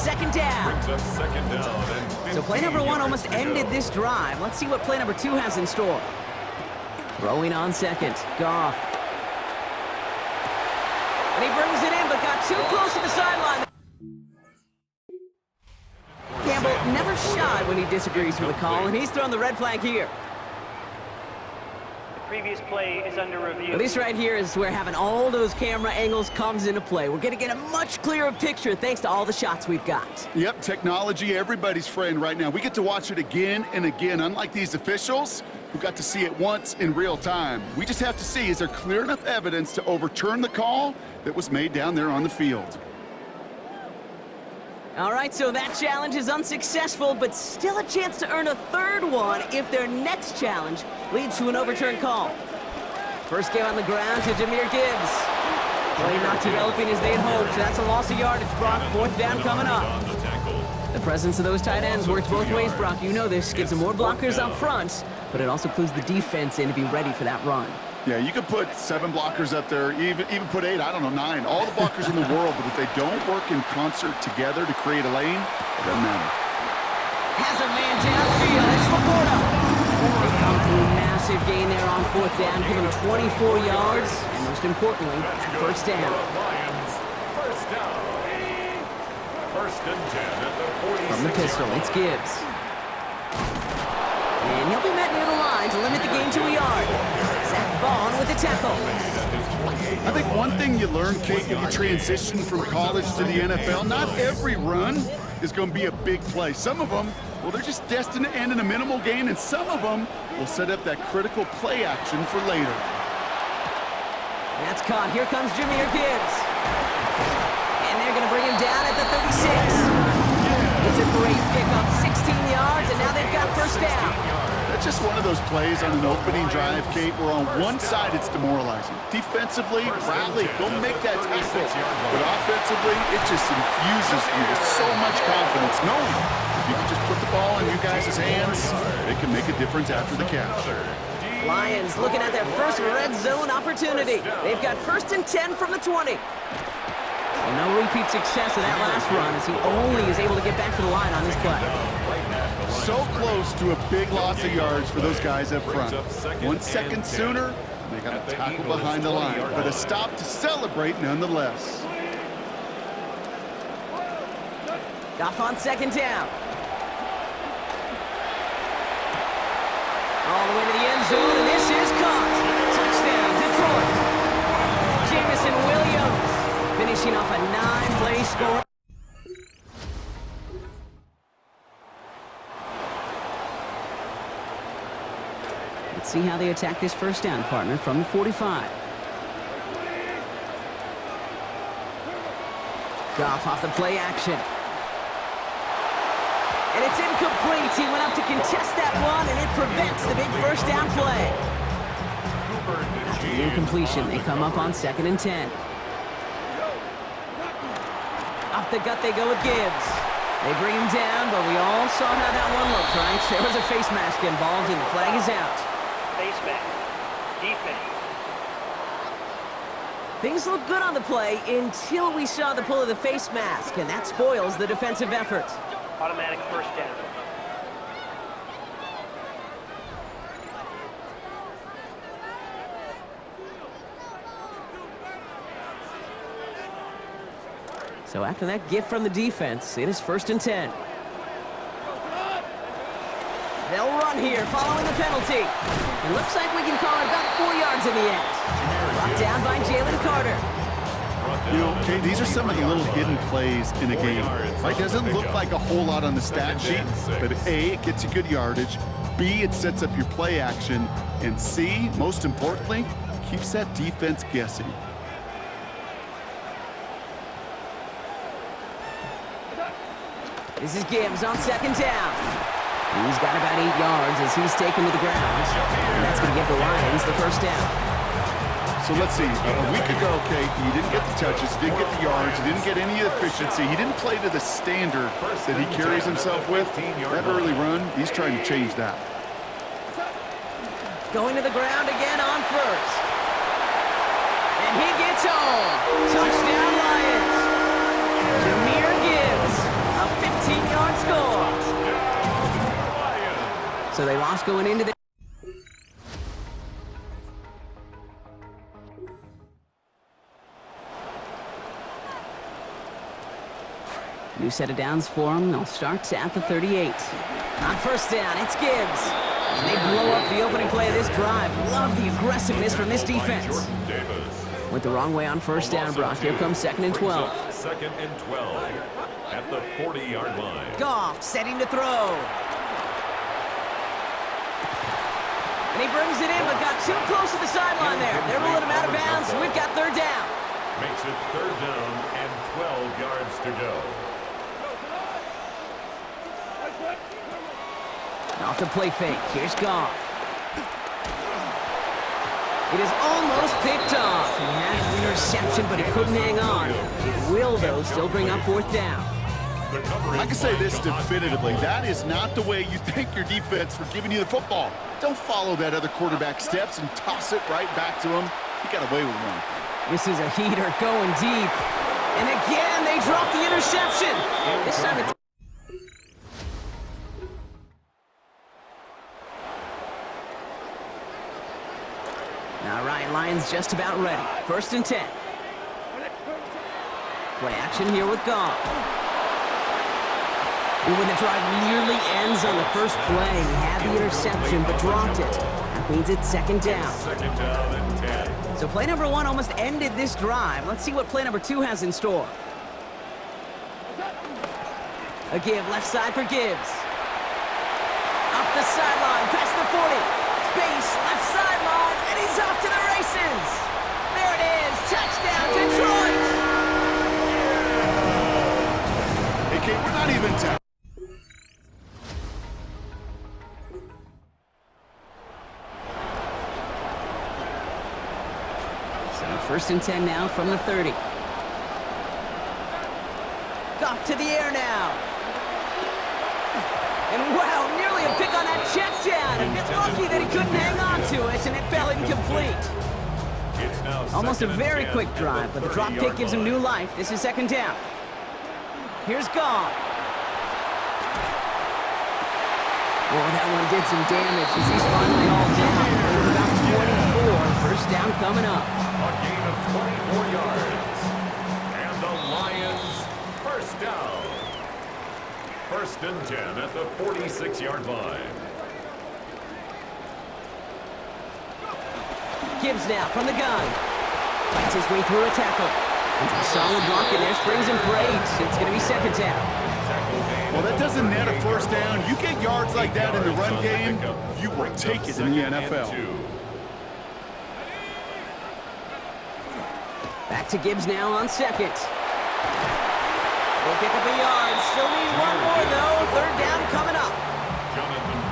second down. Brings up second down and So play number 1 almost ended this drive. Let's see what play number 2 has in store. Throwing on second. Goff. And he brings it in, but got too close to the sideline. Campbell never shy when he disagrees with the call, and he's thrown the red flag here. The previous play is under review. Well, this right here is where having all those camera angles comes into play. We're going to get a much clearer picture thanks to all the shots we've got. Yep, technology, everybody's friend right now. We get to watch it again and again, unlike these officials who got to see it once in real time. We just have to see, is there clear enough evidence to overturn the call that was made down there on the field? All right, so that challenge is unsuccessful, but still a chance to earn a third one if their next challenge leads to an overturned call. First game on the ground to Jahmyr Gibbs. Play not developing as they had hoped, so that's a loss of yardage, Brock. Fourth down coming up. The presence of those tight ends works both ways, Brock. You know this. Gives them more blockers up front, but it also clues the defense in to be ready for that run. Yeah, you could put 7 blockers up there, even put 8, I don't know, 9. All the blockers in the world, but if they don't work in concert together to create a lane, it doesn't matter. Has a man downfield. It's Laporta. They come through a massive gain there on fourth down, give them 24 yards, and most importantly, that first down. Lions, first down. First and 10 at the 46. From the pistol, it's Gibbs. And he'll be met near the line to limit the gain to a yard. Zach Bond with the tackle. I think one thing you learn, Kate, when you transition from college to the NFL, not every run is going to be a big play. Some of them, well, they're just destined to end in a minimal gain, and some of them will set up that critical play action for later. That's caught. Here comes Jahmyr Gibbs. And they're going to bring him down at the 36. It's a great pickup, 16 yards, and now they've got first down. That's just one of those plays on an opening drive, Kate, where on one side it's demoralizing. Defensively, rally, go make that tackle. But offensively, it just infuses you with so much confidence, knowing if you can just put the ball in you guys' hands, it can make a difference after the catch. Lions looking at their first red zone opportunity. They've got first and 10 from the 20. Well, no repeat success of that last run as he only is able to get back to the line on this play. So close to a big loss of yards for those guys up front. 1 second sooner, they got a tackle behind the line, but a stop to celebrate nonetheless. Goff on second down. All the way to the end zone, and this is caught. Touchdown, Detroit. Jamison Williams finishing off a 9-play score. Let's see how they attack this first down, partner, from the 45. Goff off the play action. And it's incomplete. He went up to contest that one, and it prevents the big first down play. After the incompletion, they come up on second and 10. Off the gut they go with Gibbs. They bring him down, but we all saw how that one looked, right? There was a face mask involved, and the flag is out. Face mask. Defense. Things look good on the play until we saw the pull of the face mask, and that spoils the defensive effort. Automatic first down. So after that gift from the defense, it is first and 10. They'll run here following the penalty. It looks like we can call it about 4 yards in the end. Brought down by Jalen Carter. You know, Kate, these are some of the little hidden plays in a game. Right? Doesn't look like a whole lot on the stat sheet, but A, it gets you good yardage. B, it sets up your play action. And C, most importantly, keeps that defense guessing. This is Gibbs on second down. He's got about 8 yards as he's taken to the ground. And that's going to give the Lions the first down. So let's see. A week ago, Kate, he didn't get the touches, didn't get the yards, he didn't get any efficiency. He didn't play to the standard that he carries himself with. That early run, he's trying to change that. Going to the ground again on first. And he gets home. Touchdown, Lions. Jahmyr Gibbs, a So they lost going into the... New set of downs for them. They'll start at the 38. On first down, it's Gibbs. And they blow up the opening play of this drive. Love the aggressiveness from this defense. Went the wrong way on first down, Brock. Here comes 2nd and 12. 2nd and 12 at the 40-yard line. Goff setting to throw. And he brings it in, but got too close to the sideline there. They're rolling him out of bounds, so we've got 3rd down. Makes it 3rd down and 12 yards to go. Off the play fake. Here's Goff. It is almost picked off. He had an interception, but he couldn't hang on. It will, though, still bring up 4th down. I can say this definitively. That is not the way you thank your defense for giving you the football. Don't follow that other quarterback steps and toss it right back to him. He got away with one. This is a heater going deep. And again, they drop the interception. This time it's... All right, Lions just about ready. 1st and 10. Play action here with Goff. When the drive nearly ends on the first play, he had the interception but dropped it. That means it's 2nd down. 2nd down and 10. So play number 1 almost ended this drive. Let's see what play number 2 has in store. A give left side for Gibbs. Up the sideline, past the 40. Space, left sideline, and he's off to the races. There it is, touchdown, Detroit. Hey, Kate, we're not even down. So 1st and 10 now from the 30. Goff to the air now. And wow, nearly a pick on that check down. A bit lucky that he couldn't hang on to it, and it fell incomplete. Almost a very quick drive, but the drop kick gives him new life. This is 2nd down. Here's Goff. Oh, that one did some damage as he's finally all down. About 24, 1st down coming up. A gain of 24 yards. And the Lions, 1st down. 1st and 10 at the 46-yard line. Gibbs now from the gun. Fights his way through a tackle. And a solid block in there, springs him for 8. It's going to be 2nd down. Well, that doesn't net a 1st down. You get yards like that in the run game, you will take it in the NFL. Back to Gibbs now on 2nd. They'll pick up a yard. Still need 1 more, though. 3rd down coming up.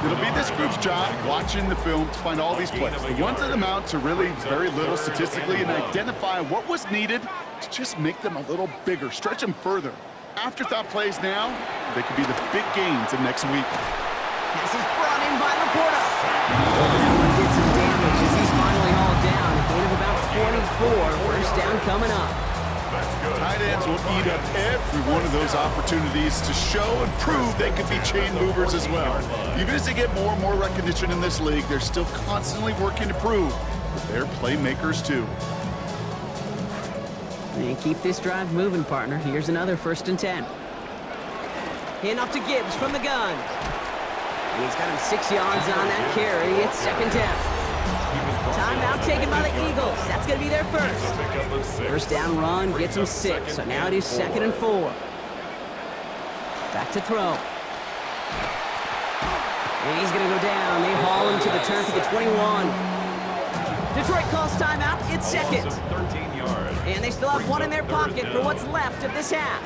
It'll be this group's job watching the film to find all these plays. The ones that amount to really very little statistically and identify what was needed to just make them a little bigger, stretch them further. Afterthought plays now, they could be the big gains of next week. Pass is brought in by Laporta. That one did some damage as he's finally hauled down. A gain of about 24. 1st down coming up. Tight ends will eat up every one of those opportunities to show and prove they could be chain movers as well. Even as they get more and more recognition in this league, they're still constantly working to prove that they're playmakers too. And keep this drive moving, partner. Here's another 1st and 10. Hand off to Gibbs from the gun. And he's got him 6 yards on that carry. It's 2nd down. Timeout taken by the Eagles. That's going to be their 1st. 1st down run gets him 6. So now it is 2nd and 4. Back to throw. And he's going to go down. They haul him to the turf at the 21. Detroit calls timeout. It's 2nd. 13 yards. And they still have 1 in their pocket for what's left of this half.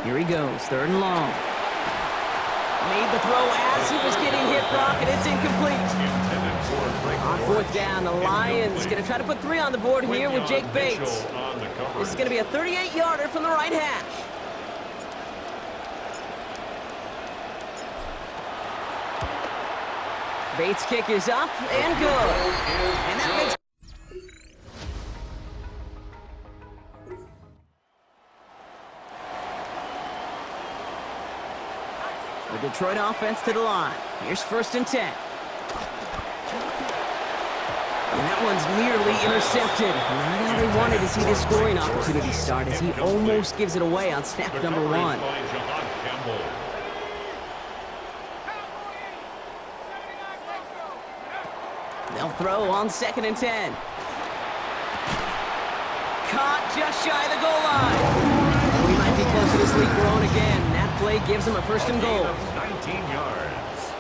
Here he goes, 3rd and long. Made the throw as he was getting hit, Brock, and it's incomplete. On 4th down, the Lions going to try to put 3 on the board here with Jake Bates. This is going to be a 38-yarder from the right hash. Bates' kick is up and good. And that makes... The Detroit offense to the line. Here's 1st and 10. And that one's nearly intercepted. Not how they wanted to see this scoring opportunity start, as he almost gives it away on snap number 1. They'll throw on 2nd and 10. Caught just shy of the goal line. We might be close to this lead growing again. That play gives them a 1st and goal. 19 yards.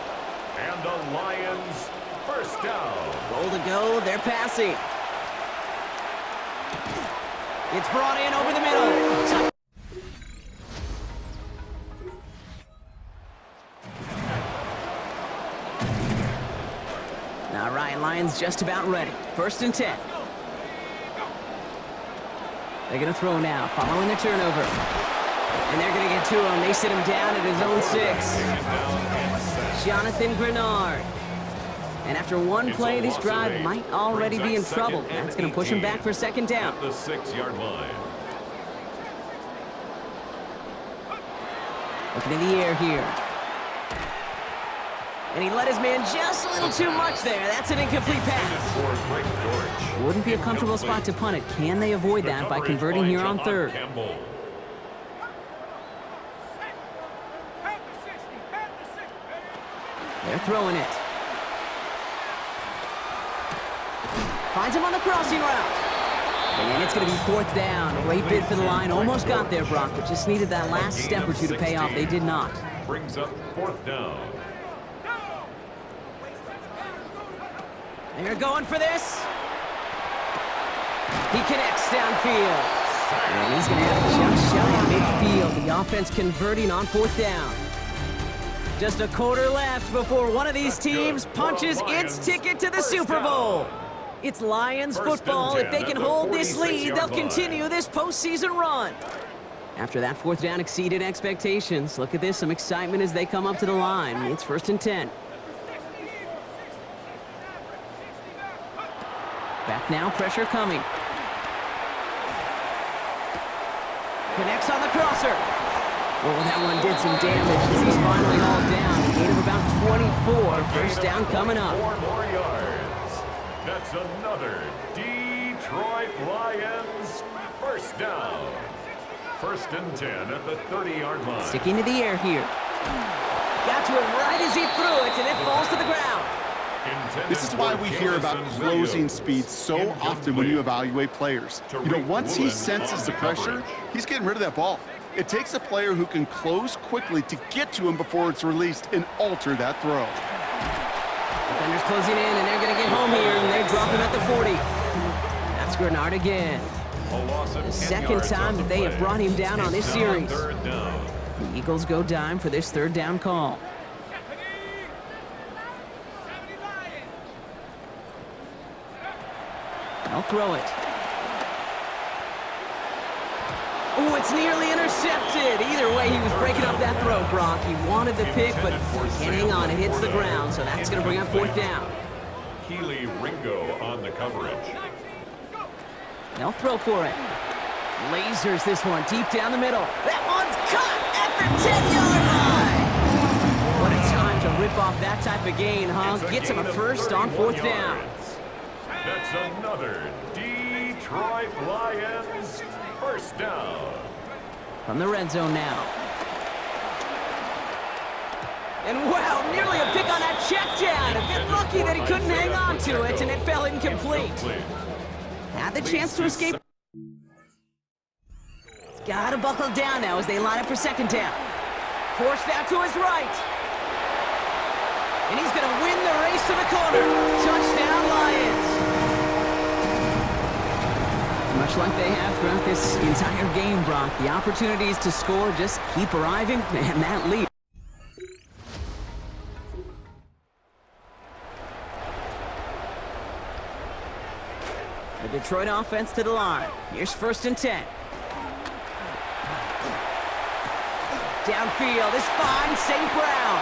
And the Lions, 1st down. Goal to go, they're passing. It's brought in over the middle. All right, Lions just about ready. 1st and 10. They're going to throw now, following the turnover. And they're going to get to him. They sit him down at his own 6. Jonathan Grenard. And after one play, this drive might already be in trouble. That's going to push him back for 2nd down. The 6-yard line. Looking in the air here. And he let his man just a little too much there. That's an incomplete pass. Wouldn't be a comfortable spot to punt it. Can they avoid that by converting here on 3rd? They're throwing it. Finds him on the crossing route. And it's going to be 4th down. Great bid for the line. Almost got there, Brock, but just needed that last step or 2 to pay off. They did not. Brings up 4th down. They're going for this. He connects downfield. And he's going to have it just shy of midfield. The offense converting on 4th down. Just a quarter left before one of these teams punches its ticket to the Super Bowl. It's Lions football. If they can hold this lead, they'll continue this postseason run. After that 4th down exceeded expectations, look at this, some excitement as they come up to the line. It's 1st and 10. Back now, pressure coming. Connects on the crosser. Oh, that one did some damage as he's finally hauled down. A gain of about 24. 1st down coming up. 4 more yards. That's another Detroit Lions 1st down. 1st and 10 at the 30-yard line. Sticking to the air here. Got to it right as he threw it, and it falls to the ground. This is why we hear about closing speed so often when you evaluate players. You know, once he senses the pressure, he's getting rid of that ball. It takes a player who can close quickly to get to him before it's released and alter that throw. Defenders closing in, and they're going to get home here, and they drop him at the 40. That's Grenard again. The 2nd time that they have brought him down on this series. The Eagles go dime for this 3rd down call. They'll throw it. Oh, it's nearly intercepted. Either way, he was breaking up that throw, Brock. He wanted the pick, but can't hang on. It hits the ground, so that's going to bring up 4th down. Keely Ringo on the coverage. They'll throw for it. Lasers this one deep down the middle. That one's caught at the 10-yard line. What a time to rip off that type of gain, huh? Gets him a 1st on 4th down. That's another Detroit Lions 1st down. From the red zone now. And wow, nearly a pick on that check down. A bit lucky that he couldn't hang on to it, and it fell incomplete. Had the chance to escape. He's got to buckle down now as they line up for 2nd down. Forced out to his right. And he's going to win the race to the corner. Touchdown, Lions. Much like they have throughout this entire game, Brock, the opportunities to score just keep arriving, and that lead. The Detroit offense to the line. Here's 1st and 10. Downfield is fine, St. Brown.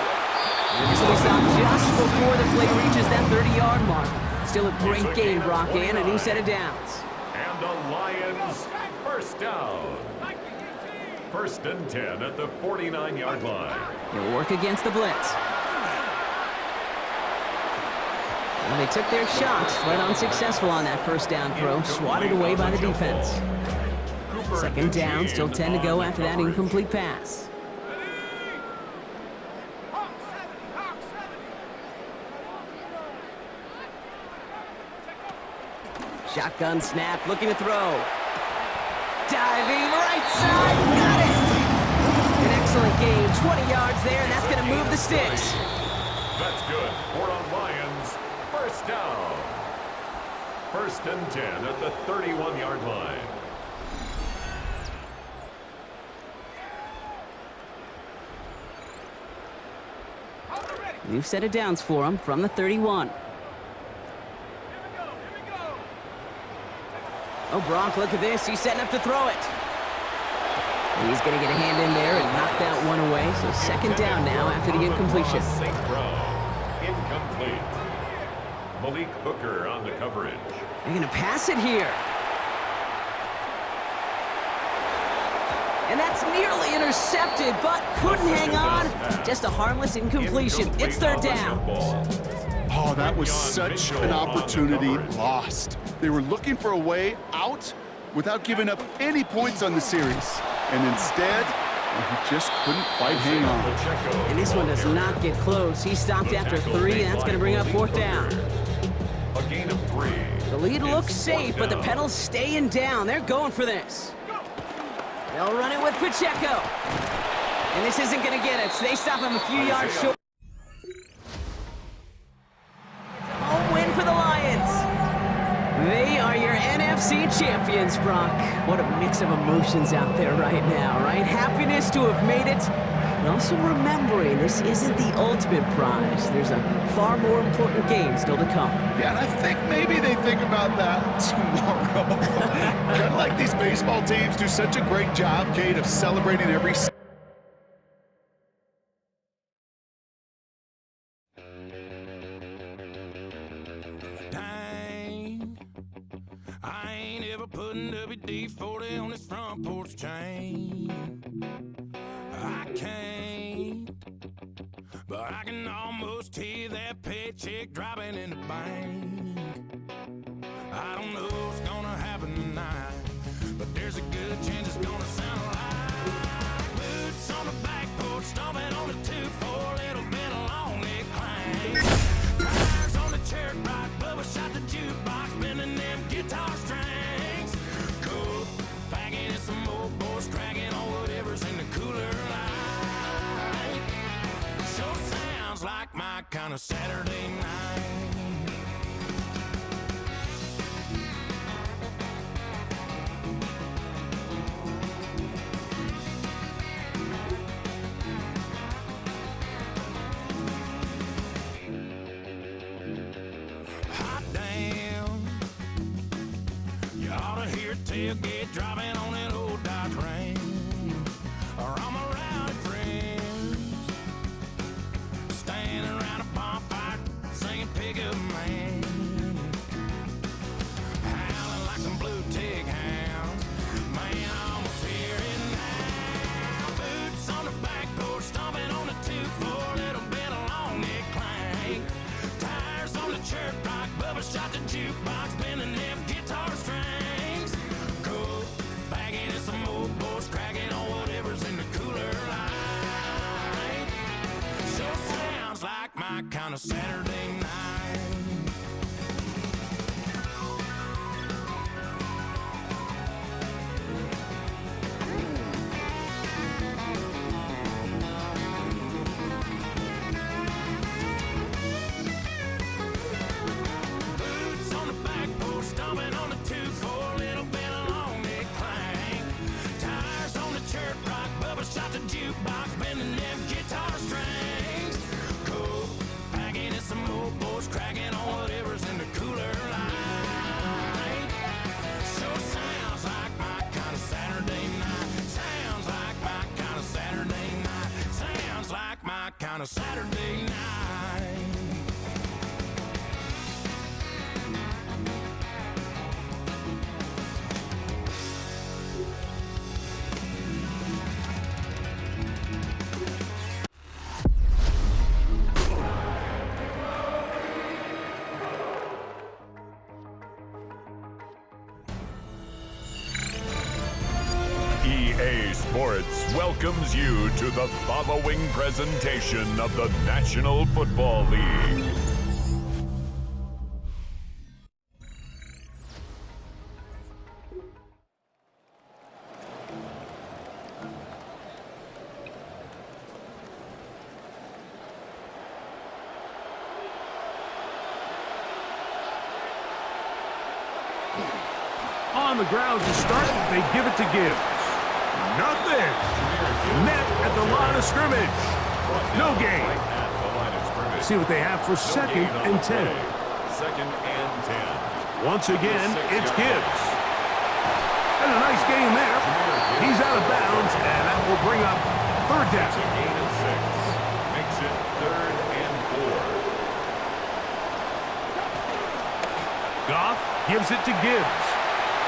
And this will be stopped just before the play reaches that 30-yard mark. Still a great game, Brock, and a new set of downs. And the Lions 1st down. First and 10 at the 49-yard line. He'll work against the blitz. Well, they took their shots, right unsuccessful on that first down throw, swatted away by the defense. Second down, still 10 to go after that incomplete pass. Shotgun snap, looking to throw. Diving right side, got it! An excellent game, 20 yards there, and that's going to move the sticks. That's good for the Lions. First down. First and 10 at the 31-yard line. New set of downs for him from the 31. Oh, Brock, look at this. He's setting up to throw it. He's going to get a hand in there and knock that one away. So second down now after the incompletion. St. Brown, incomplete. Malik Hooker on the coverage. They're going to pass it here. And that's nearly intercepted, but couldn't hang on. Just a harmless incompletion. It's third down. Oh, that was such an opportunity lost. They were looking for a way out without giving up any points on the series. And instead, he just couldn't quite hang on. And this one does not get close. He stopped after 3, and that's going to bring up fourth down. A gain of 3. The lead looks safe, but the pedal's staying down. They're going for this. They'll run it with Pacheco. And this isn't going to get it. So they stop him a few yards short. Home win for the Lions. They are your NFC champions, Brock. What a mix of emotions out there right now, right? Happiness to have made it, but also remembering this isn't the ultimate prize. There's a far more important game still to come. Yeah, and I think maybe they think about that tomorrow. Kind of like these baseball teams do such a great job, Kate, of celebrating every I ain't ever putting WD-40 on this front porch chain. I can't, but I can almost hear that paycheck dropping in the bank. I don't know what's gonna happen tonight, but there's a good chance it's gonna sound like boots on the back porch, stomping on the 2-4, little bit of long leg clang. Tires on the chair rock, Bubba shot the jukebox, bending them guitar strings. Cool, banging and some old boys cracking on whatever's in the cooler light. Sure sounds like my kind of Saturday night. Tailgate driving on that old Dodge Ram, or all my rowdy friends standing around a bonfire singing Pickup Man, howling like some blue tick hounds. Man, I almost hear it now. Boots on the back porch, stomping on the 2-4, little bit of long neck clang. Tires on the church rock, Bubba shot the jukebox, bending them guitar strings. Some old boys cracking on whatever's in the cooler light. Sure sounds like my kind of Saturday night. Boots on the back porch, stomping on the 2-4, little bit of long neck clang. Tires on the church rock, Bubba shot the jukebox, bending them guitar strings. Cool, packing in some EA Sports welcomes you to the following presentation of the National Football League. On the ground to start, they give it to Gibbs. Nothing. Net at the line of scrimmage. No gain. See what they have for 2nd and 10. 2nd and 10. Once again, it's Gibbs. And a nice gain there. He's out of bounds, and that will bring up 3rd down. It's a gain of 6. Makes it 3rd and 4. Goff gives it to Gibbs.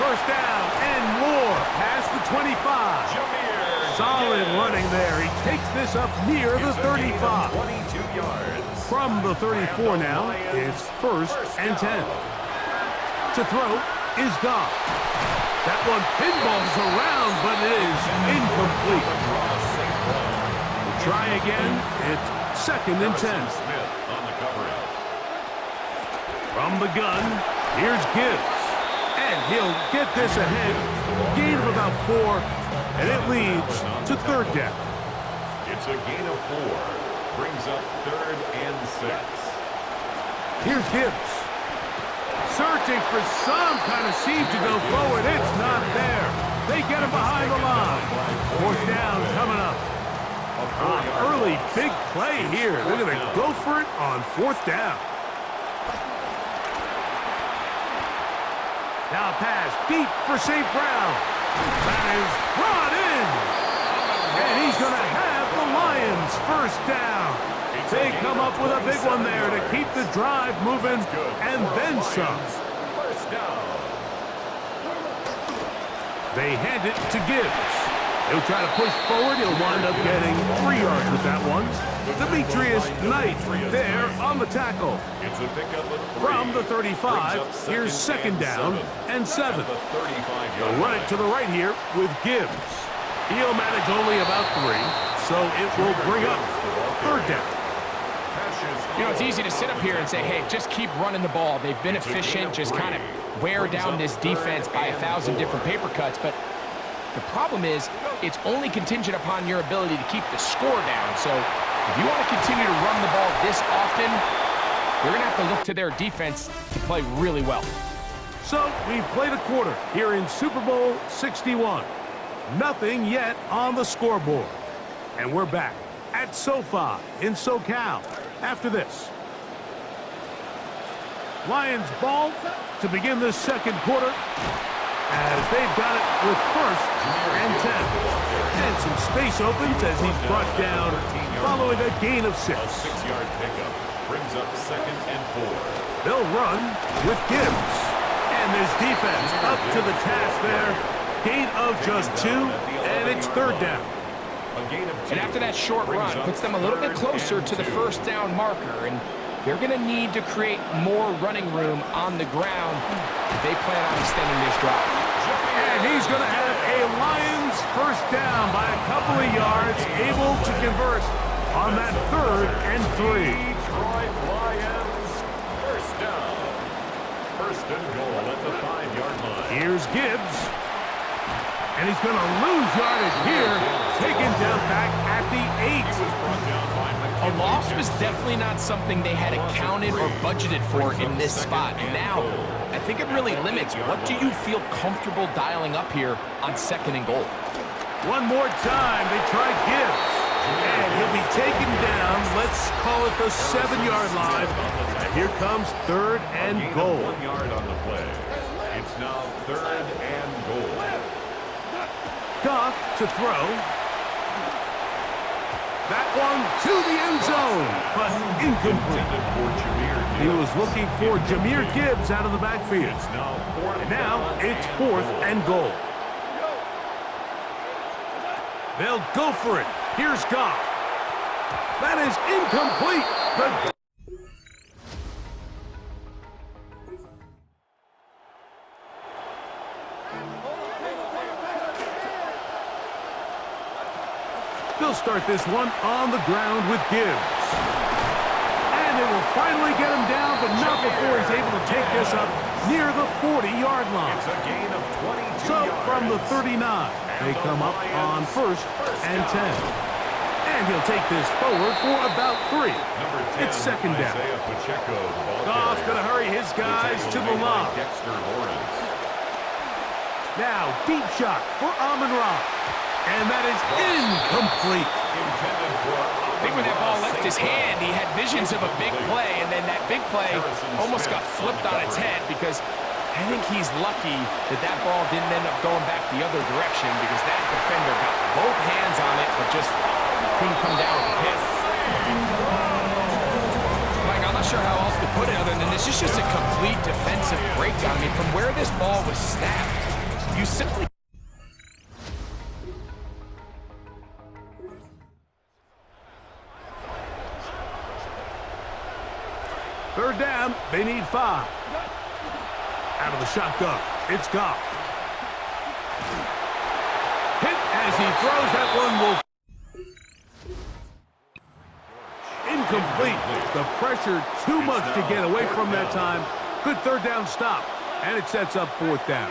1st down and more past the 25. Solid running there. He takes this up near the 35. 22 yards. From the 34 now, it's 1st and 10. To throw is Goff. That one pinballs around, but it is incomplete. Try again. It's 2nd and 10. Smith on the coverage. From the gun, here's Gibbs. And he'll get this ahead. Gain of about 4, and it leads to 3rd down. It's a gain of 4. Brings up 3rd and 6. Here's Gibbs. Searching for some kind of seed to go forward. It's not there. They get him behind the line. 4th down coming up. Early big play here. They're going to go for it on 4th down. Now a pass deep for St. Brown. That is brought in. And he's going to have the Lions 1st down. They come up with a big one there to keep the drive moving and then some. 1st down. They hand it to Gibbs. He'll try to push forward. He'll wind up getting 3 yards with that one. Demetrius Knight there on the tackle. It's a pickup of 3. From the 35, here's 2nd down and 7. They'll run it to the right here with Gibbs. He'll manage only about 3, so it will bring up 3rd down. You know, it's easy to sit up here and say, hey, just keep running the ball. They've been efficient, just kind of wear down this defense by 1,000 different paper cuts. But the problem is it's only contingent upon your ability to keep the score down. So if you want to continue to run the ball this often, you're going to have to look to their defense to play really well. So we've played a quarter here in Super Bowl 61. Nothing yet on the scoreboard. And we're back at SoFi in SoCal after this. Lions ball to begin this 2nd quarter as they've got it with 1st and 10. And some space opens as he's brought down following a gain of 6. 6-yard pickup brings up 2nd and 4. They'll run with Gibbs. And this defense up to the task there. Gain of just 2, and it's 3rd down. And after that short run, puts them a little bit closer to the 1st down marker. And they're going to need to create more running room on the ground if they plan on extending this drive. And he's going to have a Lions 1st down by a couple of yards, able to convert on that 3rd and 3. Detroit Lions 1st down. 1st and goal at the 5-yard line. Here's Gibbs. And he's going to lose yardage here, taken down back at the 8. A loss was definitely not something they had accounted or budgeted for in this spot. And now, I think it really limits what do you feel comfortable dialing up here on 2nd and goal. One more time, they try Gibbs. And he'll be taken down, let's call it the 7-yard line. And here comes 3rd and goal. 1 yard on the play. It's now 3rd and goal. Goff to throw. That one to the end zone, but incomplete. He was looking for Jahmyr Gibbs out of the backfield. And now it's 4th and goal. They'll go for it. Here's Goff. That is incomplete. They'll start this one on the ground with Gibbs. And they will finally get him down, but not before he's able to take this up near the 40-yard line. It's a gain of 22 So yards. from the 39, they come up on 1st and 10. And he'll take this forward for about 3. Number 10, It's 2nd down. Isaiah Pacheco, the ball Goff's carrier. going to hurry his guys The to tackle the made by line. Dexter Lawrence. Now, deep shot for Amon-Ra. And that is incomplete. Intended for I think when that ball left his hand, he had visions of a big play, and then that big play almost got flipped on its head because I think he's lucky that that ball didn't end up going back the other direction because that defender got both hands on it but just couldn't come down with the hit. Mike, I'm not sure how else to put it other than this is just a complete defensive breakdown. I mean, from where this ball was snapped, you simply... Third down, they need 5. Out of the shotgun, it's Goff. Hit as he throws that one will... Incomplete. The pressure too much to get away from that time. Good third down stop, and it sets up 4th down.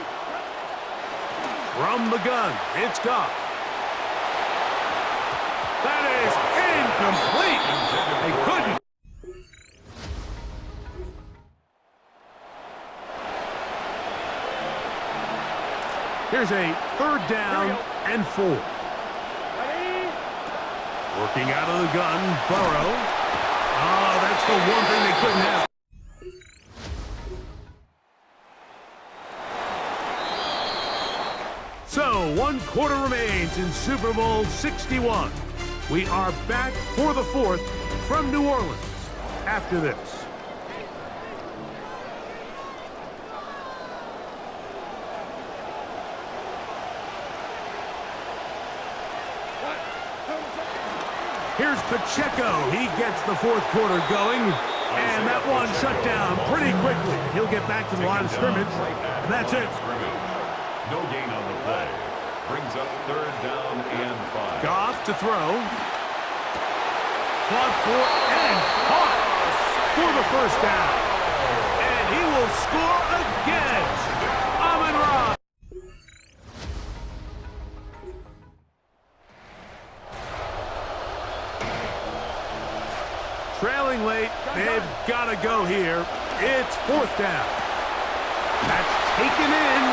From the gun, it's Goff. That is incomplete. They couldn't. Here's a 3rd down and 4. Working out of the gun, Burrow. Oh, that's the one thing they couldn't have. So, 1 quarter remains in Super Bowl 61. We are back for the 4th from New Orleans after this. Here's Pacheco. He gets the 4th quarter going. And that one shut down pretty quickly. He'll get back to the line of scrimmage. And that's it. No gain on the play. Brings up 3rd down and 5. Goff to throw. Fought for and caught for the 1st down. And he will score again. Amon-Ra. Trailing late, they've got to go here. It's 4th down. That's taken in.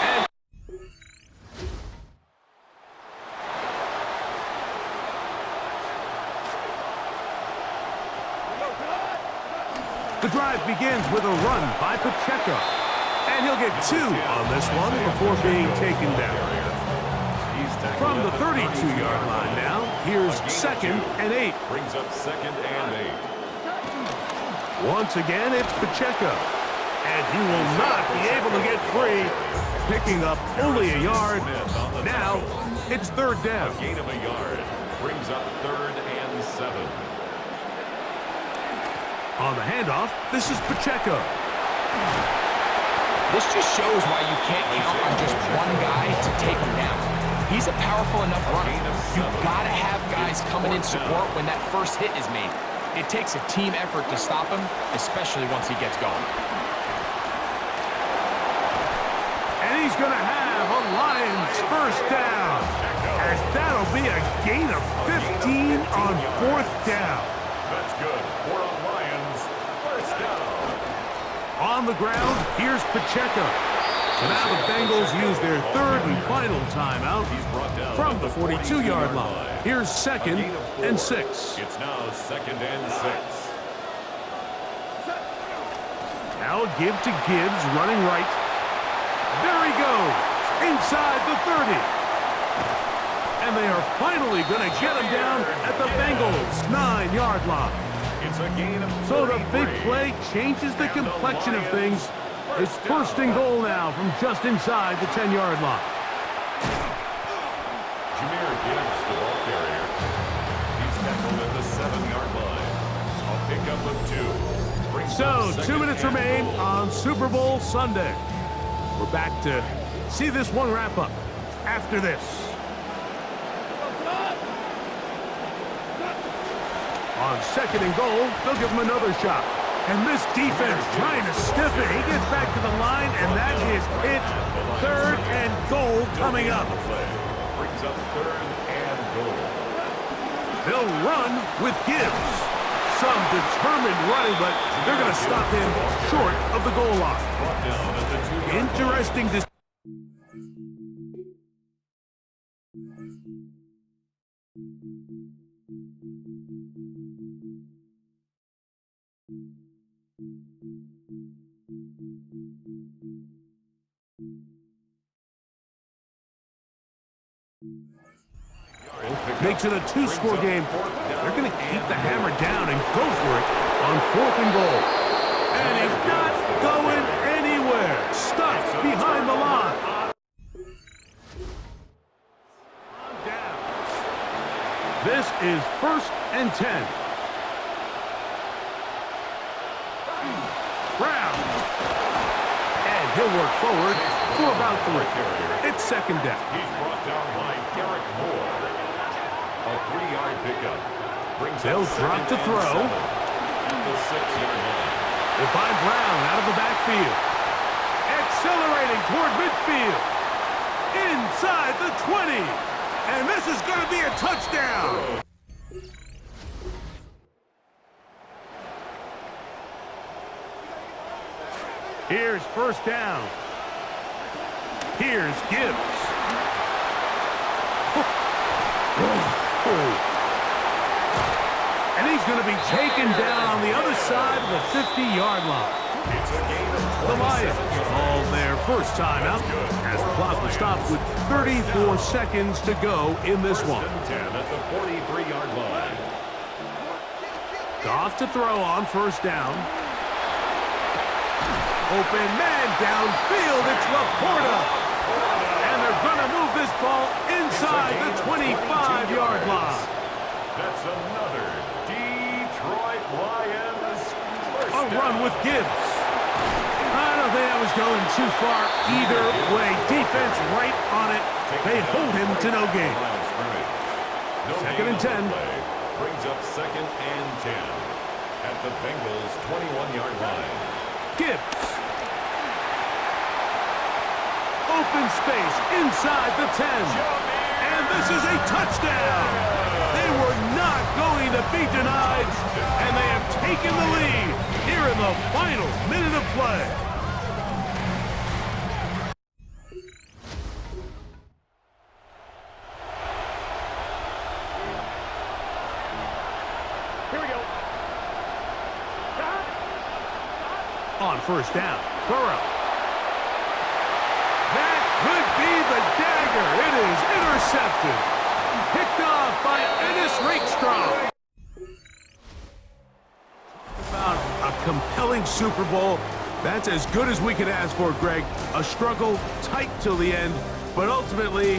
And the drive begins with a run by Pacheco. And he'll get 2 on this one before being taken down. From the 32-yard line now, here's 2nd and 8. Brings up 2nd and 8. Once again, it's Pacheco. And he will not be able to get free, picking up only a yard. Now, it's 3rd down. A gain of a yard. Brings up 3rd and 7. On the handoff, this is Pacheco. This just shows why you can't count on just one guy to take him down. He's a powerful enough runner. You've got to have guys coming in support when that first hit is made. It takes a team effort to stop him, especially once he gets going. And he's going to have a Lions 1st down, as that'll be a gain of 15 on 4th down. That's good. For a Lions 1st down. On the ground, here's Pacheco. So now the Bengals use their 3rd and final timeout from the 42-yard line. Here's 2nd and 6. It's now 2nd and 6. Now a give to Gibbs, running right. There he goes, inside the 30. And they are finally going to get him down at the Bengals' 9-yard line. It's a gain of 33. So the big play changes the complexion of things. It's 1st and goal now from just inside the 10-yard line. Jameer Gibbs, the ball carrier. He's tackled at the 7-yard line. A pickup of 2. Brings So up 2 minutes 2nd and remain 8. on Super Bowl Sunday. We're back to see this one wrap up after this. On second and goal, they'll give him another shot. And this defense trying to stiff it. He gets back to the line, and that is it. Third and goal coming up. Brings up third and goal. They'll run with Gibbs. Some determined running, but they're going to stop him short of the goal line. Brought down at the 2-yard line. Interesting decision. Makes it a two-score game. They're going to keep the hammer down and go for it on fourth and goal. And he's not going anywhere. Stuck behind the line. This is 1st and 10. Brown. And he'll work forward for about 3. It's 2nd down. He's brought down by Derek Moore. A 3-yard pickup. They'll drop to throw. At the 6-yard line. They find Brown out of the backfield. Accelerating toward midfield. Inside the 20. And this is going to be a touchdown. Here's 1st down. Here's Gibbs. And he's going to be taken down on the other side of the 50-yard line. The Lions call their first time out as the clock will stop with 34 seconds to go in this one. 10 at the 43-yard line. Goff to throw on 1st down. Open man downfield. It's Laporta. And they're going to move this ball inside the 25-yard line. That's another Detroit Lions first A run down. with Gibbs. I don't think that was going too far either way. Defense right on it. They hold him to no gain. Second and 10. Brings up 2nd and 10 at the Bengals' 21-yard line. Gibbs. Open space inside the 10. And this is a touchdown. They were not going to be denied, and they have taken the lead here in the final minute of play. Here we go. On 1st down, Burrow. That could be the dagger. It is intercepted. Picked off by Ennis Rakestraw. About a compelling Super Bowl. That's as good as we could ask for, Greg. A struggle tight till the end, but ultimately,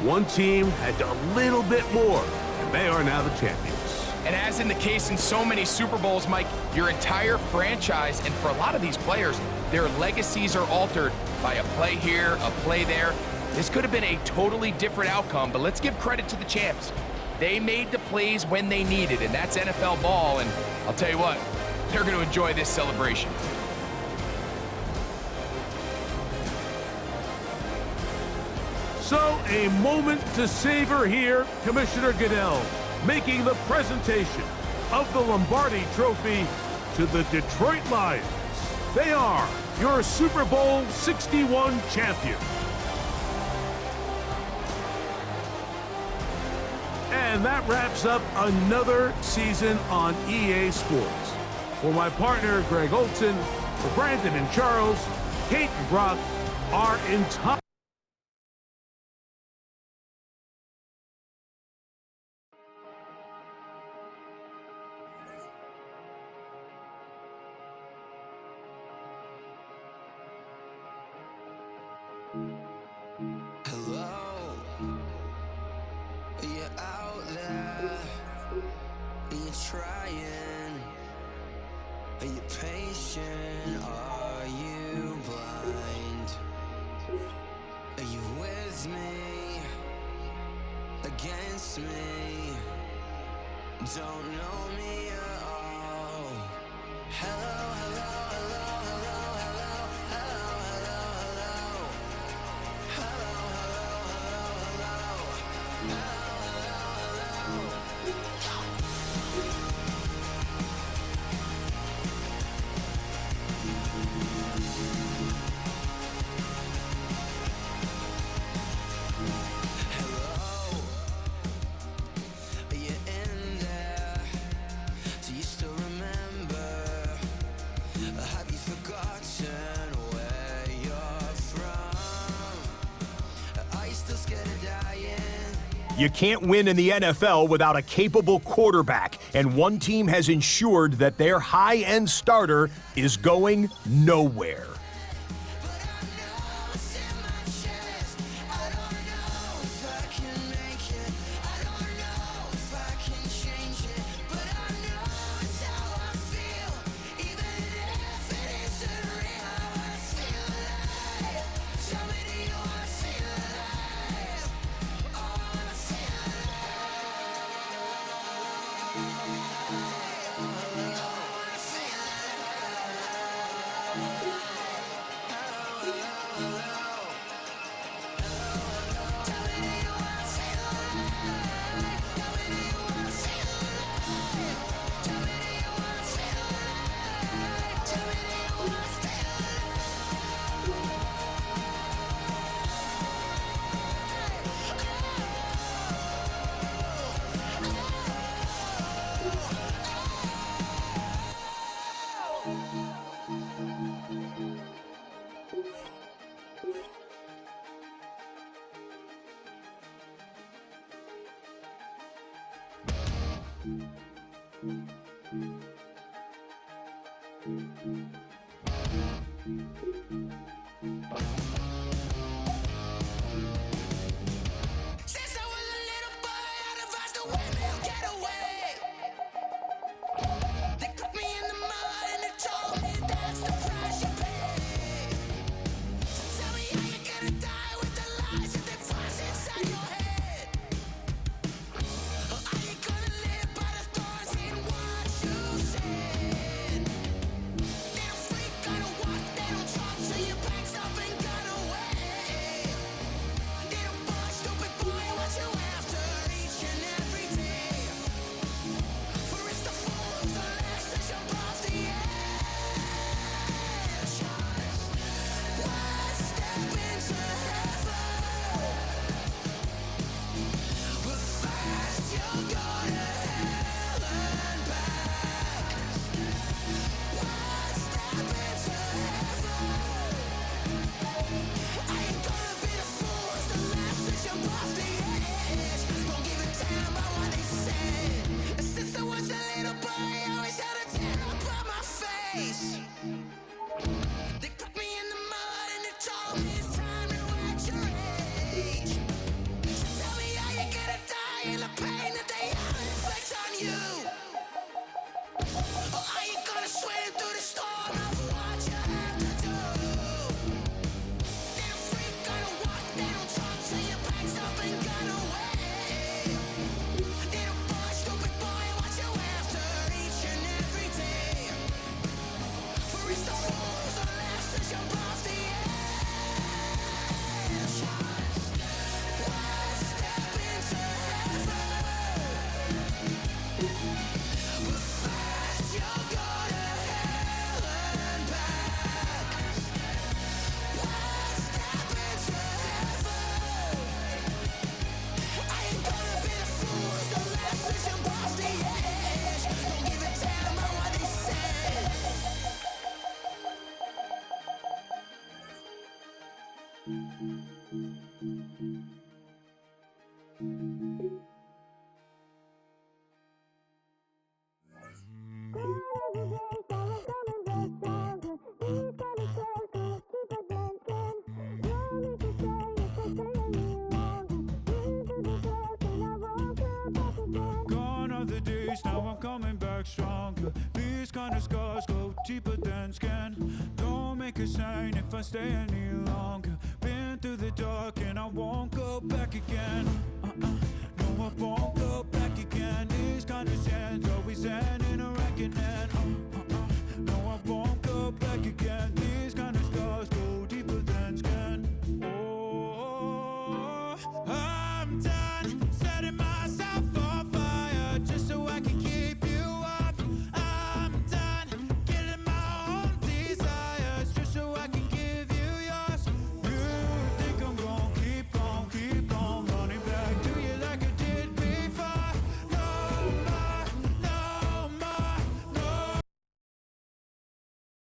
one team had a little bit more, and they are now the champions. And as in the case in so many Super Bowls, Mike, your entire franchise, and for a lot of these players, their legacies are altered by a play here, a play there. This could have been a totally different outcome, but let's give credit to the champs. They made the plays when they needed, and that's NFL ball, and I'll tell you what, they're going to enjoy this celebration. So, a moment to savor here, Commissioner Goodell, making the presentation of the Lombardi Trophy to the Detroit Lions. They are your Super Bowl 61 champion. And that wraps up another season on EA Sports. For my partner, Greg Olson, for Brandon and Charles, Kate and Brock, our entire Hello, are you out there? Are you trying? Are you patient? Are you blind? Are you with me? Against me? don't know me at all. Hello, hello, hello, hello, hello, hello, hello, hello. Hello, hello, hello, hello. You can't win in the NFL without a capable quarterback, and one team has ensured that their high-end starter is going nowhere. Gone are the days, now I'm coming back stronger. These kind of scars go deeper than skin. Don't make a sign if I stay any longer. Been through the dark and I won't go back again. No, I won't go back again. These kind understand.